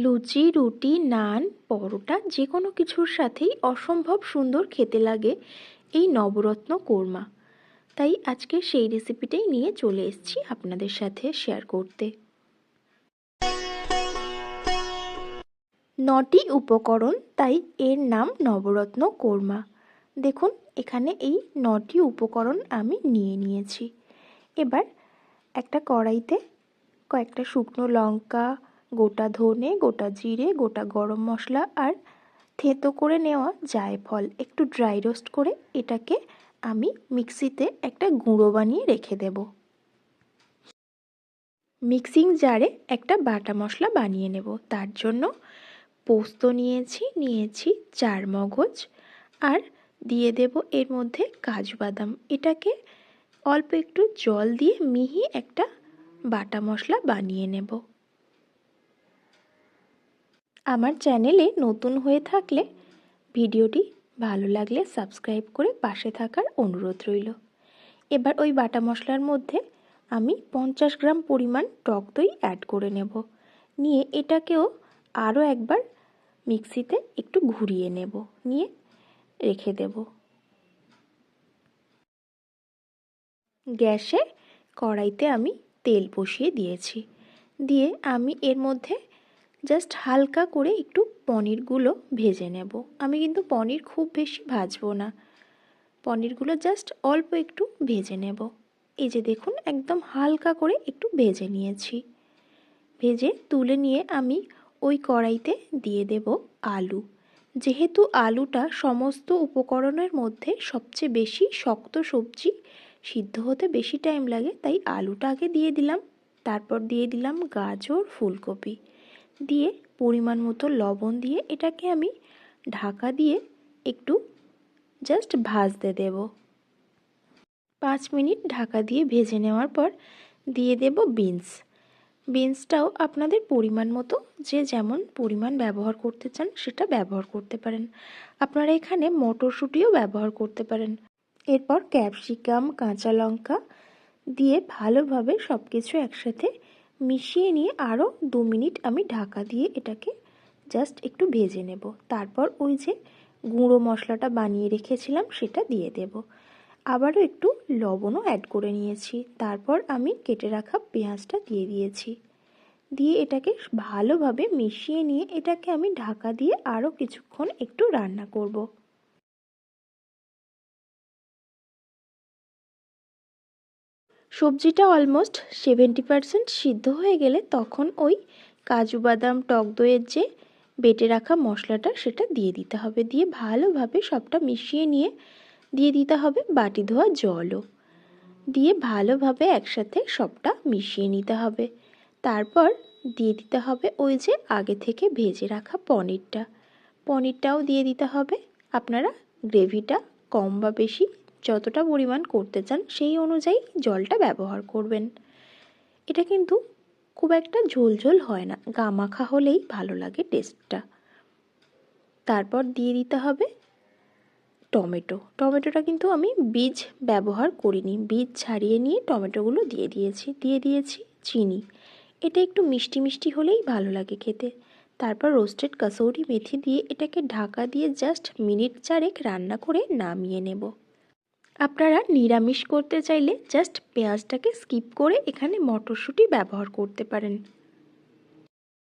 লুচি, রুটি, নান, পরোটা যে কোনো কিছুর সাথেই অসম্ভব সুন্দর খেতে লাগে এই নবরত্ন কোর্মা। তাই আজকে সেই রেসিপিটাই নিয়ে চলে এসেছি আপনাদের সাথে শেয়ার করতে। 9টি উপকরণ, তাই এর নাম নবরত্ন কোর্মা। দেখুন এখানে এই 9টি উপকরণ আমি নিয়ে নিয়েছি। এবার একটা কড়াইতে কয়েকটা শুকনো লঙ্কা, গোটা ধনে, গোটা জিরে, গোটা গরম মশলা আর থেঁতো করে নেওয়া জায়ফল একটু ড্রাই রোস্ট করে এটাকে আমি মিক্সিতে একটা গুঁড়ো বানিয়ে রেখে দেব। মিক্সিং জারে একটা বাটা মশলা বানিয়ে নেব। তার জন্য পোস্ত নিয়েছি 4 মগজ আর দিয়ে দেব এর মধ্যে কাজু বাদাম। এটাকে অল্প একটু জল দিয়ে মিহি একটা বাটা মশলা বানিয়ে নেব। আমার চ্যানেলে নতুন হয়ে থাকলে ভিডিওটি ভালো লাগলে সাবস্ক্রাইব করে পাশে থাকার অনুরোধ রইল। এবার ওই বাটা মশলার মধ্যে আমি 50 গ্রাম পরিমাণ টক দই অ্যাড করে নেব। নিয়ে এটাকেও আরও একবার মিক্সিতে একটু ঘুরিয়ে নেব, নিয়ে রেখে দেব। গ্যাসে কড়াইতে আমি তেল বসিয়ে দিয়েছি। দিয়ে আমি এর মধ্যে জাস্ট হালকা করে একটু পনিরগুলো ভেজে নেব। আমি কিন্তু পনির খুব বেশি ভাজবো না, পনিরগুলো জাস্ট অল্প একটু ভেজে নেব। এই যে দেখুন একদম হালকা করে একটু ভেজে নিয়েছি। ভেজে তুলে নিয়ে আমি ওই কড়াইতে দিয়ে দেব আলু। যেহেতু আলুটা সমস্ত উপকরণের মধ্যে সবচেয়ে বেশি শক্ত সবজি, সিদ্ধ হতে বেশি টাইম লাগে, তাই আলুটা আগে দিয়ে দিলাম। তারপর দিয়ে দিলাম গাজর, ফুলকপি, দিয়ে পরিমাণ মতো লবণ দিয়ে এটাকে আমি ঢাকা দিয়ে একটু জাস্ট ভাজতে দেব। 5 মিনিট ঢাকা দিয়ে ভেজে নেওয়ার পর দিয়ে দেব বিনসটাও আপনাদের পরিমাণ মতো, যে যেমন পরিমাণ ব্যবহার করতে চান সেটা ব্যবহার করতে পারেন। আপনারা এখানে মটরশুঁটিও ব্যবহার করতে পারেন। এরপর ক্যাপসিকাম, কাঁচা লঙ্কা দিয়ে ভালোভাবে সব কিছু একসাথে মিশিয়ে নিয়ে আরও 2 মিনিট আমি ঢাকা দিয়ে এটাকে জাস্ট একটু ভেজে নেব। তারপর ওই যে গুঁড়ো মশলাটা বানিয়ে রেখেছিলাম সেটা দিয়ে দেব। আবারও একটু লবণও অ্যাড করে নিয়েছি। তারপর আমি কেটে রাখা পেঁয়াজটা দিয়ে দিয়েছি। দিয়ে এটাকে ভালোভাবে মিশিয়ে নিয়ে এটাকে আমি ঢাকা দিয়ে আরও কিছুক্ষণ একটু রান্না করব। সবজিটা অলমোস্ট 70% সিদ্ধ হয়ে গেলে তখন ওই কাজু বাদাম, টক দইয়ের যে বেটে রাখা মশলাটা সেটা দিয়ে দিতে হবে। দিয়ে ভালোভাবে সবটা মিশিয়ে নিয়ে দিয়ে দিতে হবে বাটি ধোয়া জলও, দিয়ে ভালোভাবে একসাথে সবটা মিশিয়ে নিতে হবে। তারপর দিয়ে দিতে হবে ওই যে আগে থেকে ভেজে রাখা পনিরটাও দিয়ে দিতে হবে। আপনারা গ্রেভিটা কম বা বেশি যতটা পরিমাণ করতে চান সেই অনুযায়ী জলটা ব্যবহার করবেন। এটা কিন্তু খুব একটা ঝোল হয় না, গামাখা হলেই ভালো লাগে তারপর দিয়ে দিতে হবে টমেটোটা কিন্তু আমি বীজ ব্যবহার করিনি, বীজ ছাড়িয়ে নিয়ে টমেটোগুলো দিয়ে দিয়েছি চিনি। এটা একটু মিষ্টি হলেই ভালো লাগে খেতে। তারপর রোস্টেড কাসৌরি মেথি দিয়ে এটাকে ঢাকা দিয়ে জাস্ট মিনিট 4 রান্না করে নামিয়ে নেব। আপনারা নিরামিষ করতে চাইলে জাস্ট পেঁয়াজটাকে স্কিপ করে এখানে মটরশুঁটি ব্যবহার করতে পারেন।